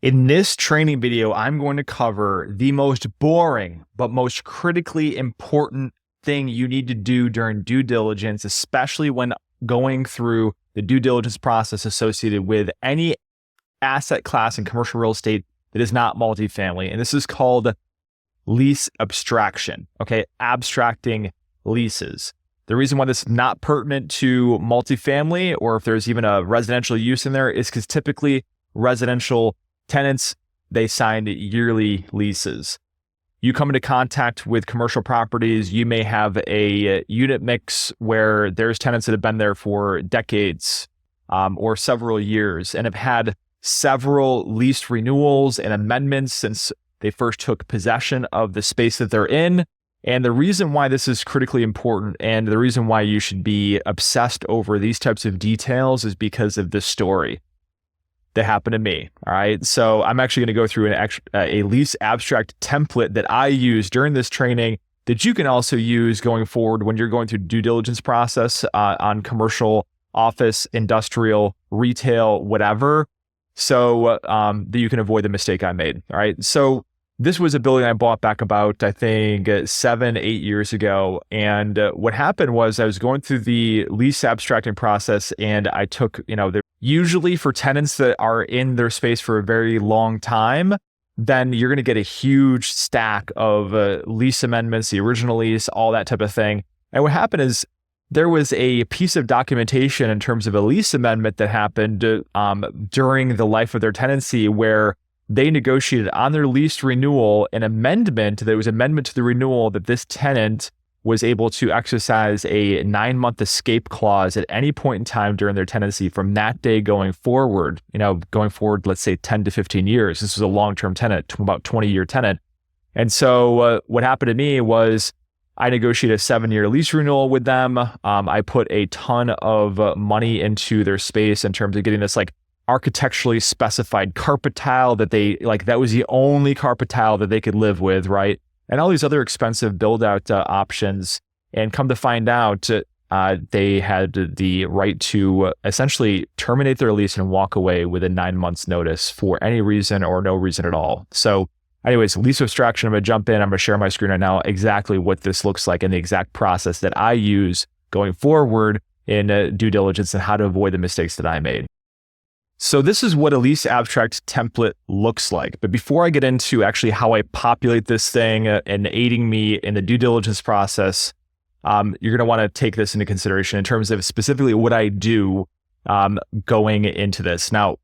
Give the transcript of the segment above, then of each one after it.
In this training video, I'm going to cover the most boring but most critically important thing you need to do during due diligence, especially when going through the due diligence process associated with any asset class in commercial real estate that is not multifamily. And this is called lease abstraction, okay? Abstracting leases. The reason why this is not pertinent to multifamily, or if there's even a residential use in there, is because typically residential tenants, they signed yearly leases. You come into contact with commercial properties, you may have a unit mix where there's tenants that have been there for decades or several years and have had several lease renewals and amendments since they first took possession of the space that they're in. And the reason why this is critically important and the reason why you should be obsessed over these types of details is because of this story that happened to me. All right. So I'm actually going to go through a lease abstract template that I use during this training that you can also use going forward when you're going through due diligence process on commercial, office, industrial, retail, whatever. So that you can avoid the mistake I made. All right. So this was a building I bought back about, I think, 7-8 years ago. And what happened was I was going through the lease abstracting process and I took, usually for tenants that are in their space for a very long time, then you're going to get a huge stack of lease amendments, the original lease, all that type of thing. And what happened is there was a piece of documentation in terms of a lease amendment that happened during the life of their tenancy where they negotiated on their lease renewal an amendment that was amendment to the renewal that this tenant was able to exercise a 9-month escape clause at any point in time during their tenancy from that day going forward, let's say 10 to 15 years. This was a long-term tenant, about 20-year tenant. And so what happened to me was I negotiated a 7-year lease renewal with them. I put a ton of money into their space in terms of getting this architecturally specified carpet tile that that was the only carpet tile that they could live with, right? And all these other expensive build out options. And come to find out, they had the right to essentially terminate their lease and walk away within 9 months notice for any reason or no reason at all. So anyways, lease abstraction, I'm going to jump in. I'm going to share my screen right now, exactly what this looks like and the exact process that I use going forward in due diligence and how to avoid the mistakes that I made. So this is what a lease abstract template looks like. But before I get into actually how I populate this thing and aiding me in the due diligence process, you're going to want to take this into consideration in terms of specifically what I do going into this. Now,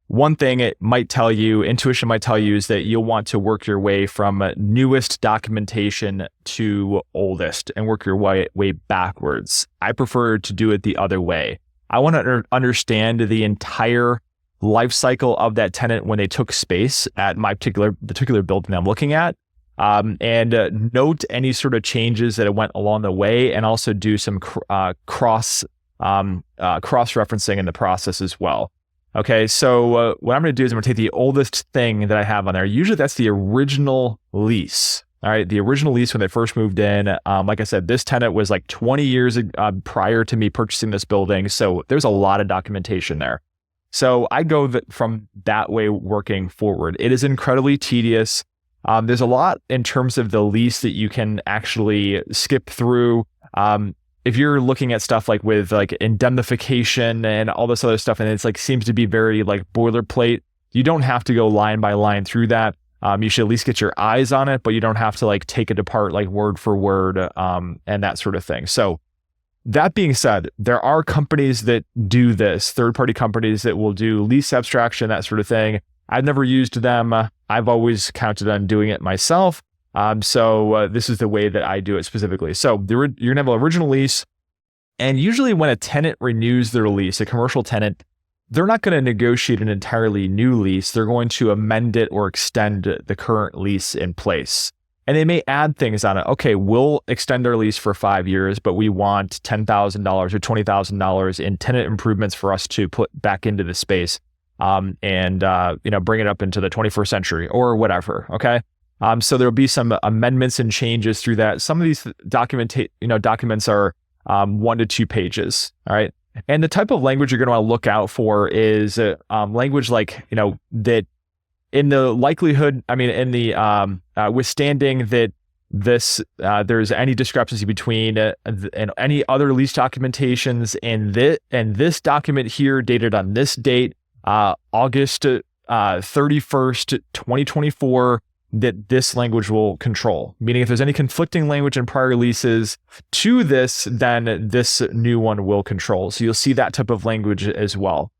one thing it might tell you, intuition might tell you, is that you'll want to work your way from newest documentation to oldest and work your way backwards. I prefer to do it the other way. I want to understand the entire life cycle of that tenant when they took space at the particular building I'm looking at, and note any sort of changes that went along the way, and also do some cross referencing in the process as well. Okay, so what I'm going to do is I'm going to take the oldest thing that I have on there. Usually that's the original lease. All right, the original lease when they first moved in. Like I said, this tenant was 20 years prior to me purchasing this building. So there's a lot of documentation there. So I go from that way working forward. It is incredibly tedious. There's a lot in terms of the lease that you can actually skip through. If you're looking at stuff with indemnification and all this other stuff, and it's seems to be very boilerplate, you don't have to go line by line through that. You should at least get your eyes on it, but you don't have to take it apart word for word and that sort of thing. So that being said, there are companies that do this, third-party companies that will do lease abstraction, that sort of thing. I've never used them. I've always counted on doing it myself. So this is the way that I do it specifically. So you're going to have an original lease. And usually when a tenant renews their lease, a commercial tenant, they're not going to negotiate an entirely new lease. They're going to amend it or extend the current lease in place. And they may add things on it. Okay, we'll extend our lease for 5 years, but we want $10,000 or $20,000 in tenant improvements for us to put back into the space and bring it up into the 21st century or whatever. Okay. So there'll be some amendments and changes through that. Some of these documents are 1 to 2 pages. All right. And the type of language you're going to want to look out for is language that in the likelihood, in the withstanding that this there's any discrepancy between and any other lease documentations and this document here dated on this date, August 31st, 2024, that this language will control. Meaning if there's any conflicting language in prior leases to this, then this new one will control. So you'll see that type of language as well.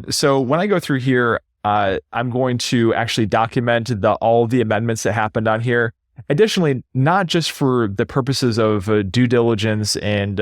So when I go through here, I'm going to actually document all the amendments that happened on here. Additionally, not just for the purposes of due diligence and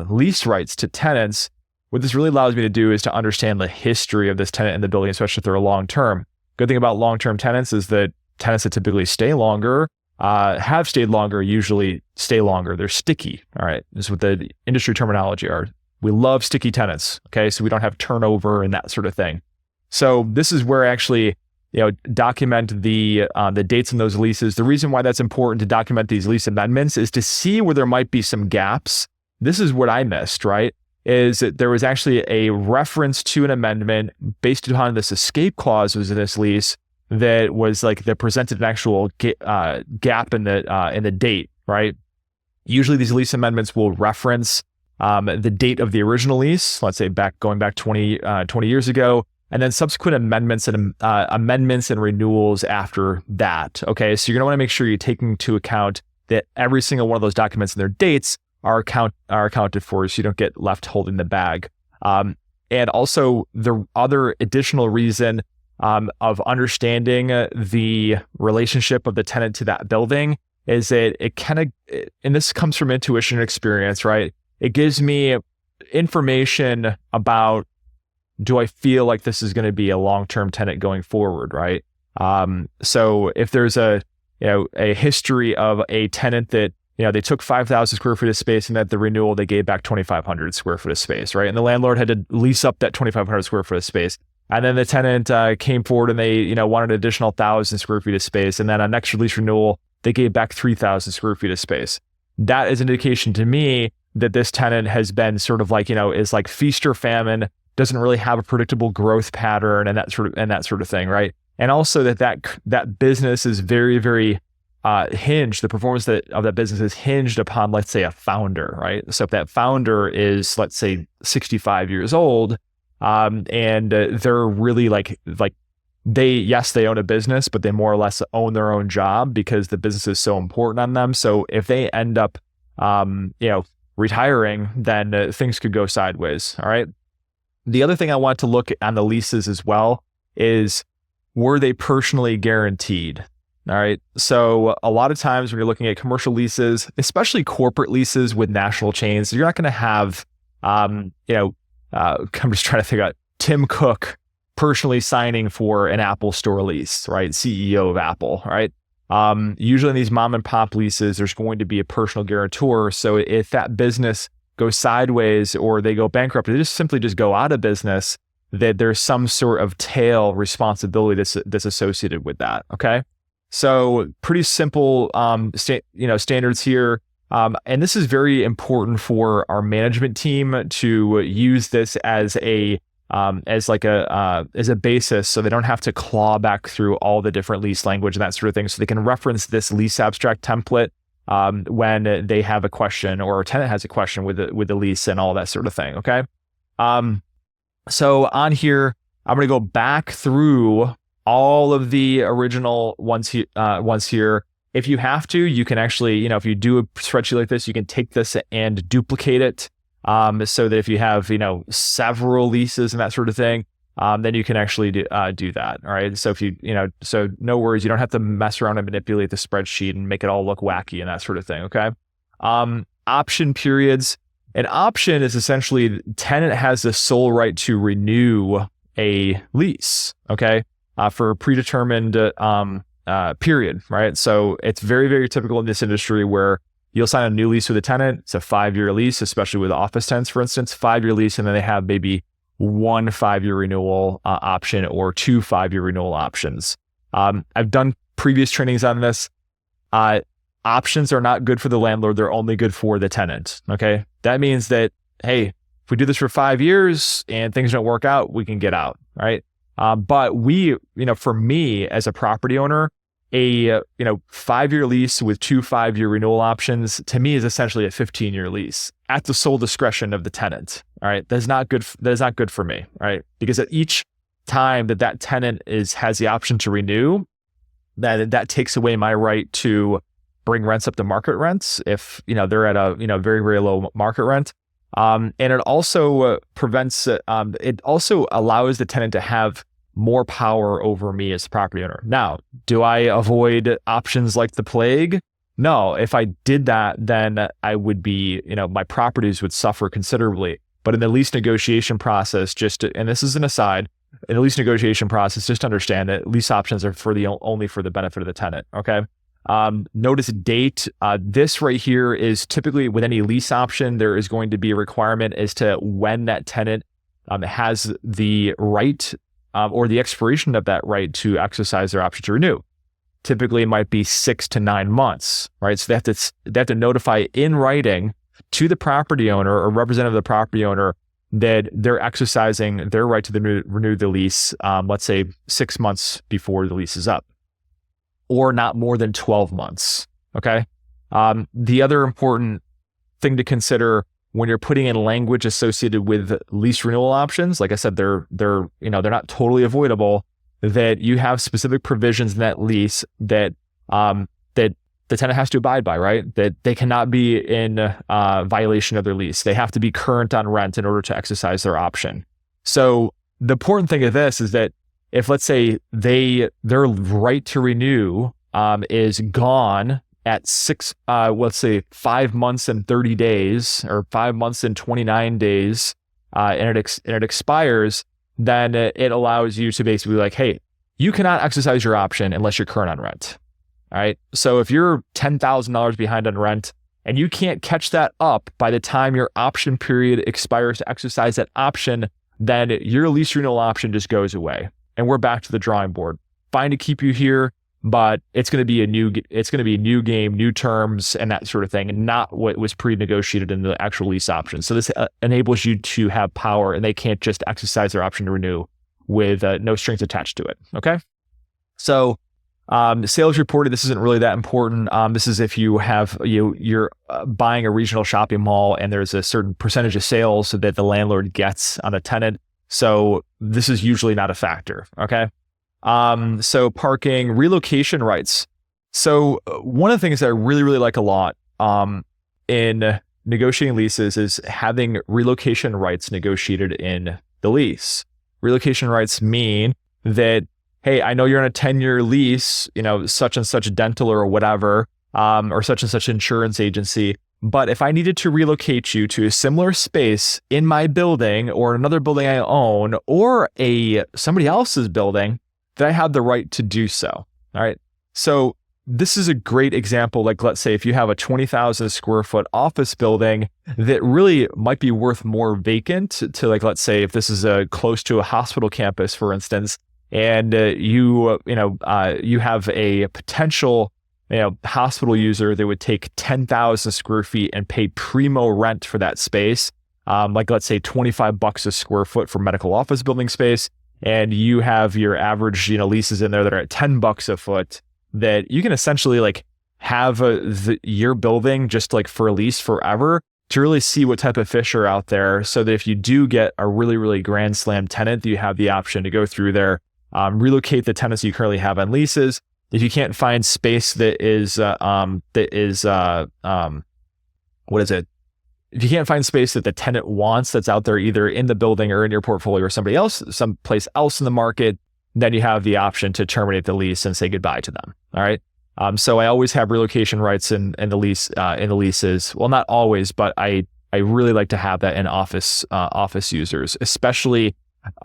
lease rights to tenants, what this really allows me to do is to understand the history of this tenant in the building, especially if they're long-term. Good thing about long-term tenants is that tenants that typically stay longer, have stayed longer, usually stay longer. They're sticky. All right. This is what the industry terminology are. We love sticky tenants. Okay. So we don't have turnover and that sort of thing. So this is where I actually, document the dates in those leases. The reason why that's important to document these lease amendments is to see where there might be some gaps. This is what I missed, right? Is that there was actually a reference to an amendment based upon this escape clause was in this lease that was that presented an actual gap in the date, right? Usually these lease amendments will reference the date of the original lease, let's say going back 20 years ago, and then subsequent amendments and renewals after that. Okay, so you're gonna want to make sure you're taking into account that every single one of those documents and their dates are accounted for, so you don't get left holding the bag. And also the other additional reason of understanding the relationship of the tenant to that building is that it kind of, and this comes from intuition and experience, right? It gives me information about, do I feel like this is going to be a long-term tenant going forward, right? So if there's a history of a tenant that, they took 5,000 square feet of space and at the renewal, they gave back 2,500 square foot of space, right? And the landlord had to lease up that 2,500 square foot of space. And then the tenant came forward and they, wanted an additional 1,000 square feet of space. And then on next release renewal, they gave back 3,000 square feet of space. That is an indication to me that this tenant has been sort of is like feast or famine, doesn't really have a predictable growth pattern and that sort of thing, right? And also that business is very, very hinged. The performance of that business is hinged upon, let's say, a founder, right? So if that founder is, let's say, 65 years old, and they're really they own a business, but they more or less own their own job because the business is so important on them. So if they end up, retiring, then things could go sideways. All right. The other thing I want to look on the leases as well is, were they personally guaranteed? All right. So a lot of times when you're looking at commercial leases, especially corporate leases with national chains, you're not going to have, I'm just trying to figure out Tim Cook personally signing for an Apple store lease, right? CEO of Apple, right? Usually in these mom and pop leases, there's going to be a personal guarantor. So if that business goes sideways or they go bankrupt, they just simply go out of business, that there's some sort of tail responsibility that's associated with that. Okay. So pretty simple, standards here. And this is very important for our management team to use this as a basis, so they don't have to claw back through all the different lease language and that sort of thing. So they can reference this lease abstract template when they have a question or a tenant has a question with the lease and all that sort of thing. Okay. So on here, I'm going to go back through all of the original ones here. If you have to, you can actually, if you do a spreadsheet like this, you can take this and duplicate it. So that if you have, several leases and that sort of thing, then you can actually do that. All right. So if so no worries, you don't have to mess around and manipulate the spreadsheet and make it all look wacky and that sort of thing. Okay. Option periods. An option is essentially tenant has the sole right to renew a lease. Okay. For a predetermined, period. Right. So it's very, very typical in this industry where you'll sign a new lease with a tenant. It's a 5-year lease, especially with office tenants, for instance, 5-year lease. And then they have maybe 1 5-year renewal option or 2 5-year renewal options. I've done previous trainings on this. Options are not good for the landlord. They're only good for the tenant. Okay. That means that, hey, if we do this for 5 years and things don't work out, we can get out. Right. But for me as a property owner, a 5-year lease with 2 5-year renewal options to me is essentially a 15-year lease at the sole discretion of the tenant. All right, that is not good for me. All right, because at each time that tenant has the option to renew, that takes away my right to bring rents up to market rents if they're at a very, very low market rent. And it also it also allows the tenant to have more power over me as a property owner. Now, do I avoid options like the plague? No. If I did that, then I would be, my properties would suffer considerably. But in the lease negotiation process, and this is an aside, in the lease negotiation process, just understand that lease options are only for the benefit of the tenant. Okay. Notice date. This right here is typically with any lease option, there is going to be a requirement as to when that tenant has the right or the expiration of that right to exercise their option to renew. Typically, it might be 6 to 9 months, right? So they have to notify in writing to the property owner or representative of the property owner that they're exercising their right to renew the lease, let's say 6 months before the lease is up, or not more than 12 months. Okay. The other important thing to consider when you're putting in language associated with lease renewal options, like I said, they're not totally avoidable, that you have specific provisions in that lease that that the tenant has to abide by, right? That they cannot be in violation of their lease. They have to be current on rent in order to exercise their option. So the important thing of this is that if, let's say, their right to renew is gone at 5 months and 30 days or 5 months and 29 days, and it expires, then it allows you to basically be like, hey, you cannot exercise your option unless you're current on rent. All right. So if you're $10,000 behind on rent and you can't catch that up by the time your option period expires to exercise that option, then your lease renewal option just goes away. And we're back to the drawing board. Fine to keep you here, but it's going to be a new game, new terms, and that sort of thing, and not what was pre-negotiated in the actual lease option. So this enables you to have power, and they can't just exercise their option to renew with no strings attached to it. Okay. So sales reported. This isn't really that important. This is if you're buying a regional shopping mall and there's a certain percentage of sales that the landlord gets on a tenant. So this is usually not a factor. Okay. So parking, relocation rights. So one of the things that I really, really like a lot in negotiating leases is having relocation rights negotiated in the lease. Relocation rights mean that, hey, I know you're on a 10-year lease, such and such dental or whatever, or such and such insurance agency. But if I needed to relocate you to a similar space in my building or another building I own or somebody else's building, that I have the right to do so. All right. So this is a great example. Like, let's say if you have a 20,000 square foot office building that really might be worth more vacant to, like, let's say if this is close to a hospital campus, for instance, and you have a potential hospital user that would take 10,000 square feet and pay primo rent for that space, like let's say $25 a square foot for medical office building space, and you have your average leases in there that are at $10 a foot, that you can essentially like have your building just like for a lease forever to really see what type of fish are out there, so that if you do get a really, really grand slam tenant, you have the option to go through there, relocate the tenants you currently have on leases. If you can't find space if you can't find space that the tenant wants that's out there either in the building or in your portfolio or someplace else in the market, then you have the option to terminate the lease and say goodbye to them. All right. So I always have relocation rights in the leases. Well, not always, but I really like to have that in office users, especially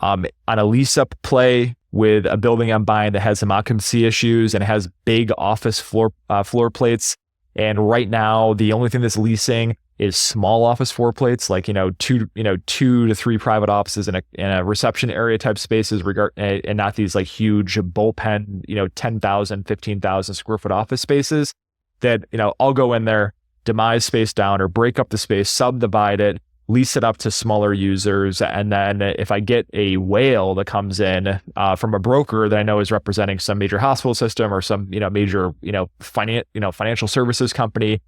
on a lease up play with a building I'm buying that has some occupancy issues and has big office floor plates. And right now, the only thing that's leasing is small office floor plates, like 2 to 3 private offices in a reception area type spaces, and not these like huge bullpen 10,000, 15,000 square foot office spaces that I'll go in there, demise space down or break up the space, subdivide it, lease it up to smaller users. And then if I get a whale that comes in from a broker that I know is representing some major hospital system or some, major, financial services company,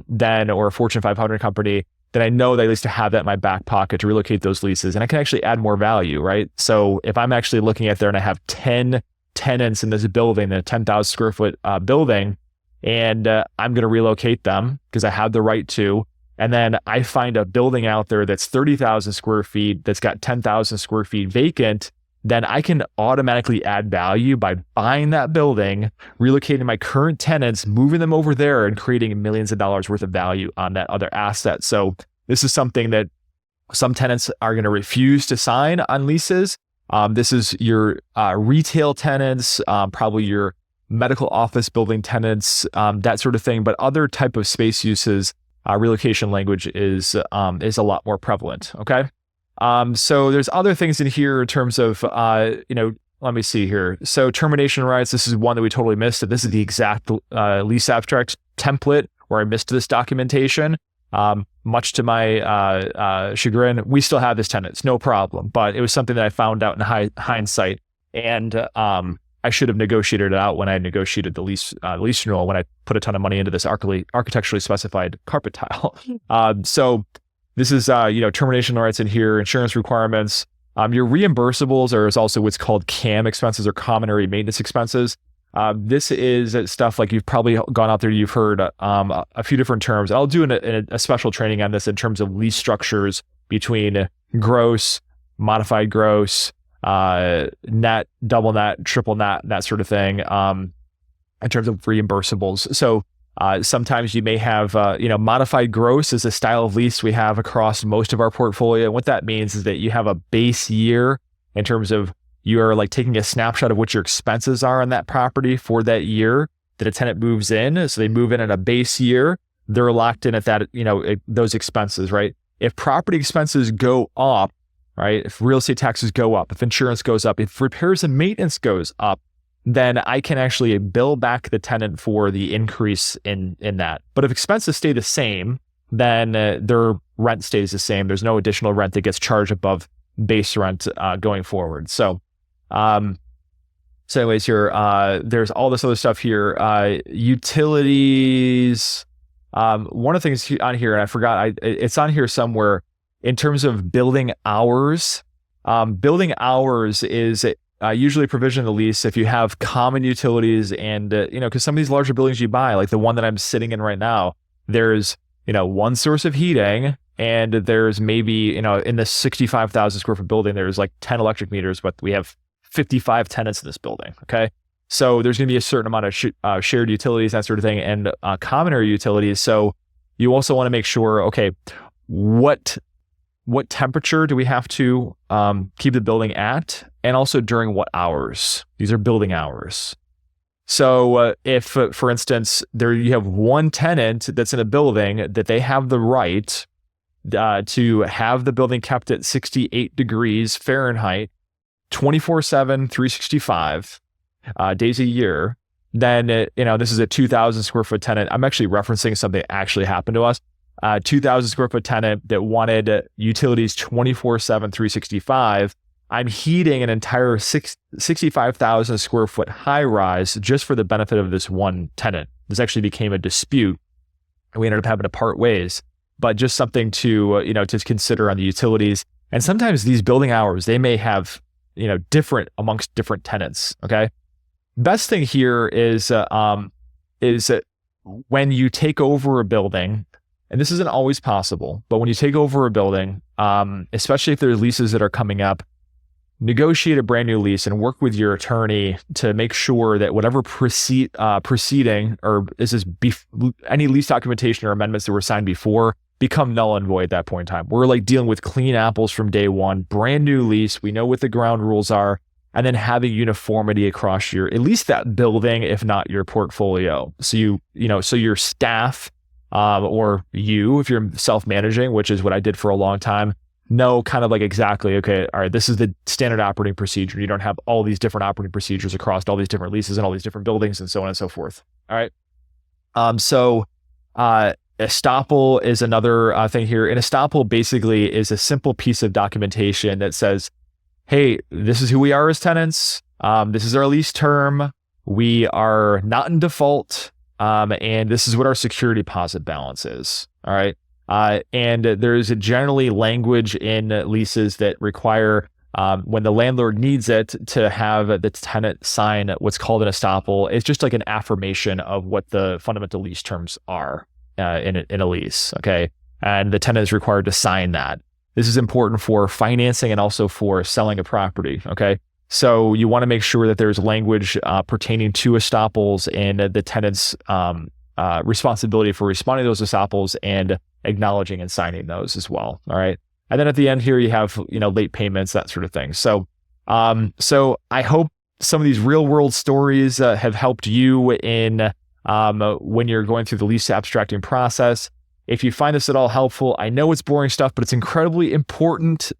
then, or a Fortune 500 company, then I know that I used to have that in my back pocket to relocate those leases, and I can actually add more value, right? So if I'm actually looking at there and I have 10 tenants in this building, a 10,000 square foot building, and I'm going to relocate them because I have the right to, and then I find a building out there that's 30,000 square feet that's got 10,000 square feet vacant, then I can automatically add value by buying that building, relocating my current tenants, moving them over there, and creating millions of dollars worth of value on that other asset. So this is something that some tenants are going to refuse to sign on leases. This is your retail tenants, probably your medical office building tenants, that sort of thing. But other type of space uses, relocation language is a lot more prevalent. Okay. So there's other things in here in terms of, let me see here. So termination rights, this is one that we totally missed. This is the exact lease abstract template where I missed this documentation. Much to my chagrin, we still have this tenant. It's no problem. But it was something that I found out in hindsight. And I should have negotiated it out when I negotiated the lease renewal, when I put a ton of money into this architecturally specified carpet tile. So this is, termination rights in here, insurance requirements. Your reimbursables is also what's called CAM expenses, or common area maintenance expenses. This is stuff like you've probably gone out there, you've heard a few different terms. I'll do a special training on this in terms of lease structures between gross, modified gross, net, double net, triple net, that sort of thing, in terms of reimbursables. So sometimes you may have, modified gross is a style of lease we have across most of our portfolio. And what that means is that you have a base year in terms of you're like taking a snapshot of what your expenses are on that property for that year that a tenant moves in. So they move in at a base year, they're locked in at that, those expenses, right? If property expenses go up, right? If real estate taxes go up, if insurance goes up, if repairs and maintenance goes up, then I can actually bill back the tenant for the increase in that. But if expenses stay the same, then their rent stays the same. There's no additional rent that gets charged above base rent going forward. So anyways, here, there's all this other stuff here. Utilities. One of the things on here, and I forgot, it's on here somewhere in terms of building hours. Building hours is usually a provision of the lease if you have common utilities and, because some of these larger buildings you buy, like the one that I'm sitting in right now, there's, one source of heating, and there's maybe, in the 65,000 square foot building, there's like 10 electric meters, but we have 55 tenants in this building. Okay. So there's going to be a certain amount of shared utilities, that sort of thing, and common area utilities. So you also want to make sure, okay, what temperature do we have to keep the building at, and also during what hours? These are building hours. So if, for instance, there you have one tenant that's in a building that they have the right to have the building kept at 68 degrees Fahrenheit, 24/7, 365 days a year, then, this is a 2,000 square foot tenant. I'm actually referencing something that actually happened to us. 2,000 square foot tenant that wanted utilities 24/7, 365. I'm heating an entire 65,000 square foot high rise just for the benefit of this one tenant. This actually became a dispute, and we ended up having to part ways. But just something to to consider on the utilities. And sometimes these building hours, they may have different amongst different tenants. Okay, best thing here is when you take over a building. And this isn't always possible, but when you take over a building, especially if there's leases that are coming up, negotiate a brand new lease and work with your attorney to make sure that whatever proceeding or any lease documentation or amendments that were signed before become null and void at that point in time. We're like dealing with clean apples from day one, brand new lease. We know what the ground rules are, and then having uniformity across at least that building, if not your portfolio. So so your staff, or you, if you're self-managing, which is what I did for a long time, know kind of like exactly, okay, all right, this is the standard operating procedure. You don't have all these different operating procedures across all these different leases and all these different buildings and so on and so forth. All right. Estoppel is another thing here. And Estoppel basically is a simple piece of documentation that says, hey, this is who we are as tenants. This is our lease term. We are not in default. And this is what our security deposit balance is. All right. And there's generally language in leases that require, when the landlord needs it, to have the tenant sign what's called an estoppel. It's just like an affirmation of what the fundamental lease terms are in a lease. Okay. And the tenant is required to sign that. This is important for financing and also for selling a property. Okay. So you want to make sure that there's language pertaining to estoppels and the tenant's responsibility for responding to those estoppels and acknowledging and signing those as well. All right. And then at the end here, you have, late payments, that sort of thing. So, so I hope some of these real world stories have helped you in when you're going through the lease abstracting process. If you find this at all helpful, I know it's boring stuff, but it's incredibly important.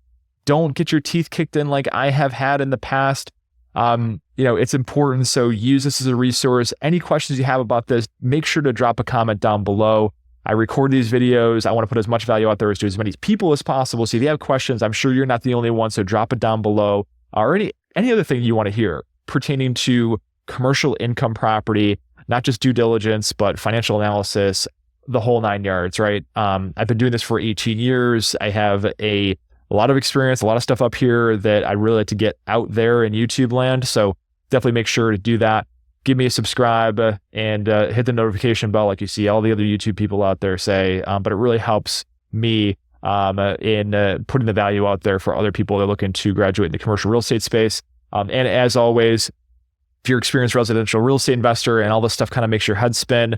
Don't get your teeth kicked in like I have had in the past. It's important. So use this as a resource. Any questions you have about this, make sure to drop a comment down below. I record these videos. I want to put as much value out there to as many people as possible. So if you have questions, I'm sure you're not the only one. So drop it down below. Or any other thing you want to hear pertaining to commercial income property, not just due diligence, but financial analysis, the whole 9 yards, right? I've been doing this for 18 years. I have a lot of experience, a lot of stuff up here that I really like to get out there in YouTube land. So definitely make sure to do that. Give me a subscribe and hit the notification bell like you see all the other YouTube people out there say. But it really helps me in putting the value out there for other people that are looking to graduate in the commercial real estate space. And as always, if you're an experienced residential real estate investor and all this stuff kind of makes your head spin,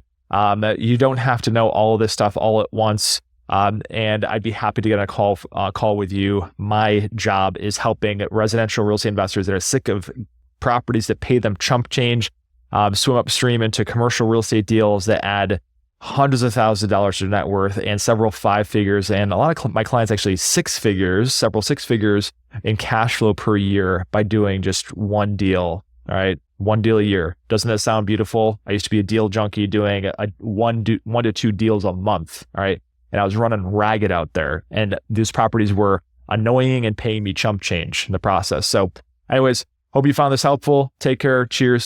you don't have to know all of this stuff all at once. And I'd be happy to get a call with you. My job is helping residential real estate investors that are sick of properties that pay them chump change, swim upstream into commercial real estate deals that add hundreds of thousands of dollars to their net worth and several 5 figures. And a lot of my clients actually 6 figures, several 6 figures in cash flow per year by doing just one deal. All right. One deal a year. Doesn't that sound beautiful? I used to be a deal junkie doing one to 2 deals a month. All right. And I was running ragged out there. And these properties were annoying and paying me chump change in the process. So anyways, hope you found this helpful. Take care. Cheers.